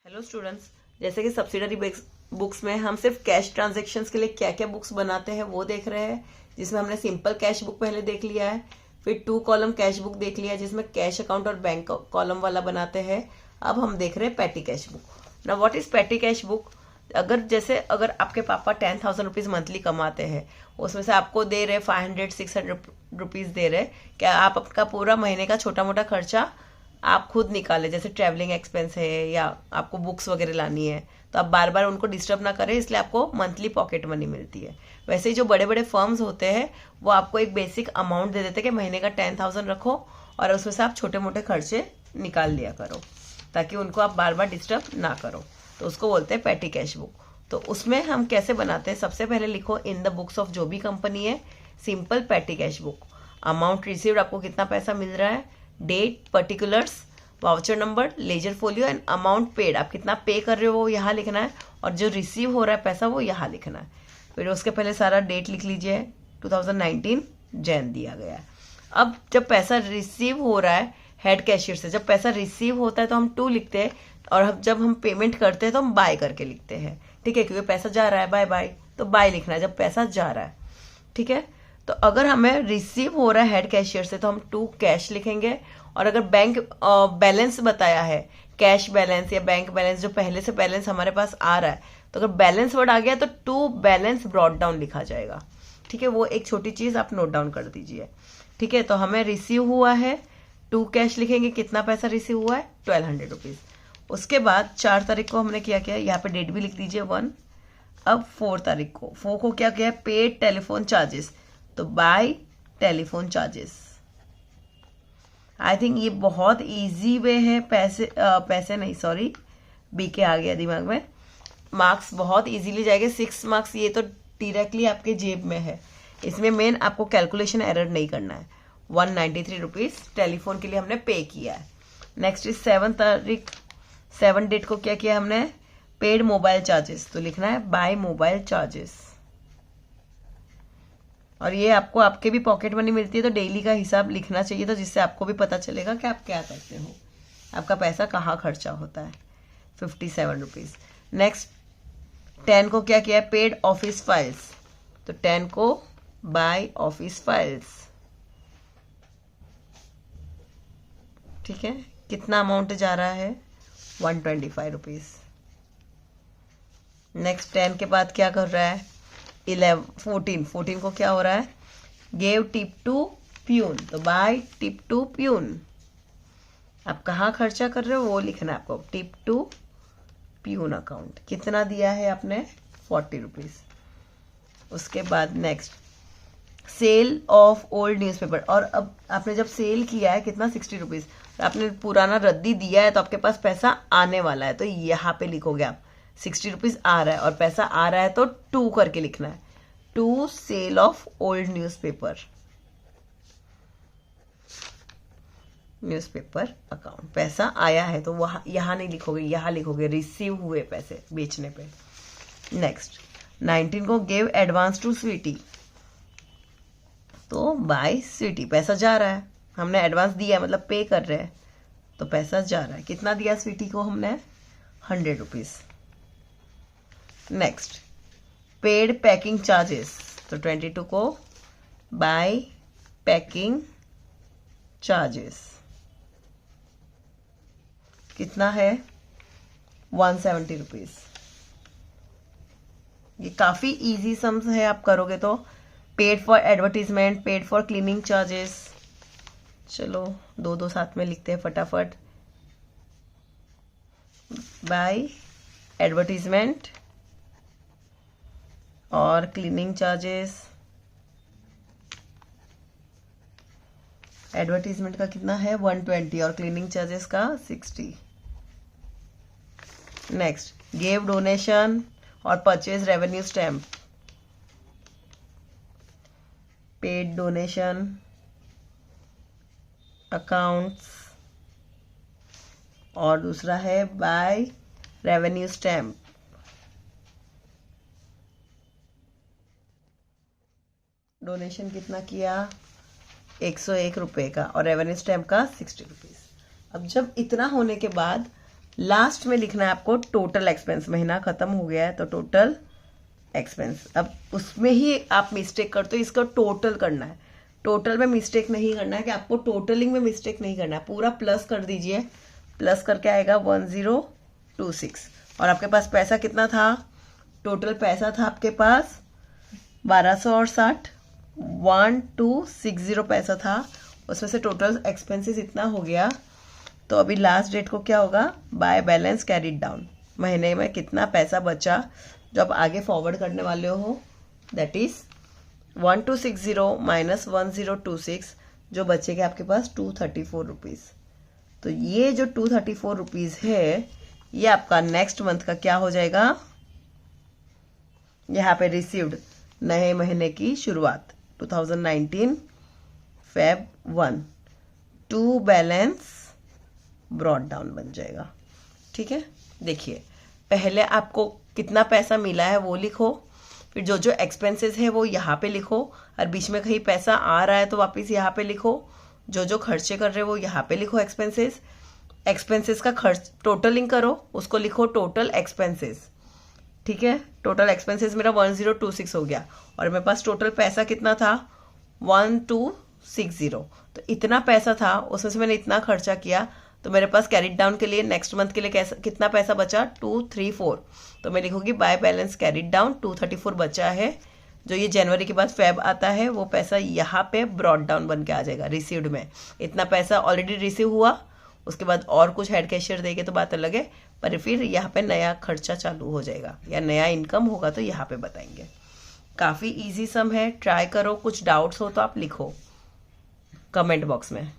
Hello students, जैसे कि subsidiary books में हम सिर्फ कैश ट्रांजैक्शंस के लिए क्या क्या बुक्स बनाते हैं वो देख रहे हैं। जिसमें हमने सिंपल कैश बुक पहले देख लिया है, फिर 2 कॉलम कैश बुक देख लिया है जिसमें कैश अकाउंट और बैंक कॉलम वाला बनाते हैं। अब हम देख रहे हैं पेटी कैश बुक। ना व्हाट इज पेटी कैश बुक? अगर आपके पापा 10,000 रुपीज मंथली कमाते हैं, उसमें से आपको दे रहे 500-600 रुपीज दे रहे, क्या आप आपका पूरा महीने का छोटा मोटा खर्चा आप खुद निकाले, जैसे ट्रैवलिंग एक्सपेंस है या आपको बुक्स वगैरह लानी है, तो आप बार बार उनको डिस्टर्ब ना करें, इसलिए आपको मंथली पॉकेट मनी मिलती है। वैसे ही जो बड़े बड़े फर्म्स होते हैं वो आपको एक बेसिक अमाउंट दे देते हैं कि महीने का 10,000 रखो और उसमें से आप छोटे मोटे खर्चे निकाल लिया करो, ताकि उनको आप बार बार डिस्टर्ब ना करो। तो उसको बोलते हैं पेटी कैश बुक। तो उसमें हम कैसे बनाते हैं, सबसे पहले लिखो इन द बुक्स ऑफ जो भी कंपनी है, सिंपल पेटी कैश बुक। अमाउंट रिसीव्ड, आपको कितना पैसा मिल रहा है, date, particulars, voucher number, ledger folio and amount paid, आप कितना पे कर रहे हो वो यहाँ लिखना है, और जो रिसीव हो रहा है पैसा वो यहाँ लिखना है। फिर उसके पहले सारा डेट लिख लीजिए, 2019 जैन दिया गया है। अब जब पैसा रिसीव हो रहा है हेड कैशियर से, जब पैसा रिसीव होता है तो हम 2 लिखते हैं, और जब हम पेमेंट करते हैं तो हम बाय करके लिखते हैं, ठीक है, क्योंकि पैसा जा रहा है, बाय बाय, तो बाय लिखना है जब पैसा जा रहा है, ठीक है। तो अगर हमें रिसीव हो रहा है हेड कैशियर से तो हम 2 कैश लिखेंगे, और अगर बैंक बैलेंस बताया है, कैश बैलेंस या बैंक बैलेंस, जो पहले से बैलेंस हमारे पास आ रहा है, तो अगर बैलेंस वर्ड आ गया तो 2 बैलेंस ब्रॉट डाउन लिखा जाएगा, ठीक है। वो एक छोटी चीज आप नोट डाउन कर दीजिए, ठीक है। तो हमें रिसीव हुआ है, 2 कैश लिखेंगे, कितना पैसा रिसीव हुआ है, 1200 रुपीज। उसके बाद 4 तारीख को हमने क्या किया, यहाँ पे डेट भी लिख दीजिए 1। अब 4 तारीख को, 4 को क्या किया, पेड टेलीफोन चार्जेस, तो bye telephone charges. I think ये बहुत इजी वे है, पैसे नहीं, सॉरी, बीके आ गया दिमाग में, मार्क्स बहुत इजीली जाएंगे, 6 मार्क्स ये तो डायरेक्टली आपके जेब में है। इसमें मेन आपको कैलकुलेशन एरर नहीं करना है। 193 रुपीज टेलीफोन के लिए हमने पे किया है। नेक्स्ट इज 7 तारीख, 7 डेट को क्या किया हमने, पेड मोबाइल चार्जेस, तो लिखना है बाय मोबाइल चार्जेस। और ये आपको आपके भी पॉकेट मनी मिलती है तो डेली का हिसाब लिखना चाहिए, तो जिससे आपको भी पता चलेगा कि आप क्या करते हो, आपका पैसा कहाँ खर्चा होता है। 57 रुपीज। नेक्स्ट 10 को क्या किया है, पेड ऑफिस फाइल्स, तो 10 को बाय ऑफिस फाइल्स, ठीक है। कितना अमाउंट जा रहा है, 125 रुपीज। नेक्स्ट 10 के बाद क्या कर रहा है, 14 को क्या हो रहा है, गेव टिप टू प्यून, तो बाय टिप टू प्यून। आप कहाँ खर्चा कर रहे हो वो लिखना है आपको, टिप टू प्यून अकाउंट। कितना दिया है आपने, 40 रुपीज। उसके बाद next sale of old newspaper, और अब आपने जब सेल किया है कितना, 60 रुपीज, आपने पुराना रद्दी दिया है तो आपके पास पैसा आने वाला है, तो यहाँ पे लिखोगे आप 60 रुपीज आ रहा है, और पैसा आ रहा है तो 2 करके लिखना है, 2 sale of old newspaper account. पैसा आया है तो वहां यहाँ नहीं लिखोगे, यहाँ लिखोगे रिसीव हुए पैसे बेचने पे। नेक्स्ट 19 को गिव एडवांस टू स्वीटी, तो बाय स्वीटी, पैसा जा रहा है, हमने एडवांस दिया है मतलब पे कर रहे हैं, तो पैसा जा रहा है। कितना दिया स्वीटी को हमने, 100 rupees. Next paid packing charges, तो 22 को बाय पैकिंग चार्जेस, कितना है, 170 रुपीज। ये काफी इजी सम्स है, आप करोगे तो। Paid for advertisement, paid for cleaning charges, चलो 2 साथ में लिखते हैं फटाफट, बाय एडवर्टीजमेंट और क्लीनिंग चार्जेस। एडवर्टीजमेंट का कितना है, 120, और क्लीनिंग चार्जेस का 60। नेक्स्ट गेव डोनेशन और purchase revenue stamp, paid donation accounts, और दूसरा है बाय रेवेन्यू स्टैम्प। डोनेशन कितना किया, 101 रुपए का, और रेवेन्यू स्टैम्प का 60 रुपीज। अब जब इतना होने के बाद लास्ट में लिखना है आपको टोटल एक्सपेंस। महीना खत्म हो गया है तो टोटल एक्सपेंस। अब उसमें ही आप मिस्टेक करते हो, इसका टोटल करना है। टोटल में मिस्टेक नहीं करना है कि आपको टोटलिंग में मिस्टेक नहीं करना है, पूरा प्लस कर दीजिए। प्लस करके आएगा 1026 और आपके पास पैसा कितना था? टोटल पैसा था आपके पास 1260, 1260 पैसा था, उसमें से टोटल एक्सपेंसेस इतना हो गया। तो अभी लास्ट डेट को क्या होगा? बाय बैलेंस कैरिड डाउन, महीने में कितना पैसा बचा जो आप आगे फॉरवर्ड करने वाले हो, दैट इज 1260 माइनस 1026, जो बचेगा आपके पास 234 रुपीज़। तो ये जो 234 रुपीज़ है ये आपका नेक्स्ट मंथ का क्या हो जाएगा? यहाँ पे रिसीव्ड, नए महीने की शुरुआत 2019 Feb 1 to balance brought down बन जाएगा। ठीक है, देखिए पहले आपको कितना पैसा मिला है वो लिखो, फिर जो जो एक्सपेंसेस है वो यहाँ पे लिखो, और बीच में कहीं पैसा आ रहा है तो वापस यहाँ पे लिखो, जो जो खर्चे कर रहे हो वो यहाँ पे लिखो एक्सपेंसेस। एक्सपेंसेस का खर्च टोटलिंग करो, उसको लिखो टोटल एक्सपेंसेस। ठीक है, टोटल एक्सपेंसेस मेरा 1026 हो गया और मेरे पास टोटल पैसा कितना था? 1260। तो इतना पैसा था, उसमें से मैंने इतना खर्चा किया, तो मेरे पास कैरिड डाउन के लिए नेक्स्ट मंथ के लिए कितना पैसा बचा? 234। तो मैं लिखूंगी बाय बैलेंस कैरिड डाउन 234 बचा है। जो ये जनवरी के बाद फेब आता है वो पैसा यहाँ पे ब्रॉड डाउन बन के आ जाएगा रिसीव्ड में। इतना पैसा ऑलरेडी रिसीव हुआ, उसके बाद और कुछ हेड कैशियर देंगे तो बात अलग है, पर फिर यहाँ पे नया खर्चा चालू हो जाएगा या नया इनकम होगा तो यहाँ पे बताएंगे। काफ़ी इजी सम है, ट्राई करो। कुछ डाउट्स हो तो आप लिखो कमेंट बॉक्स में।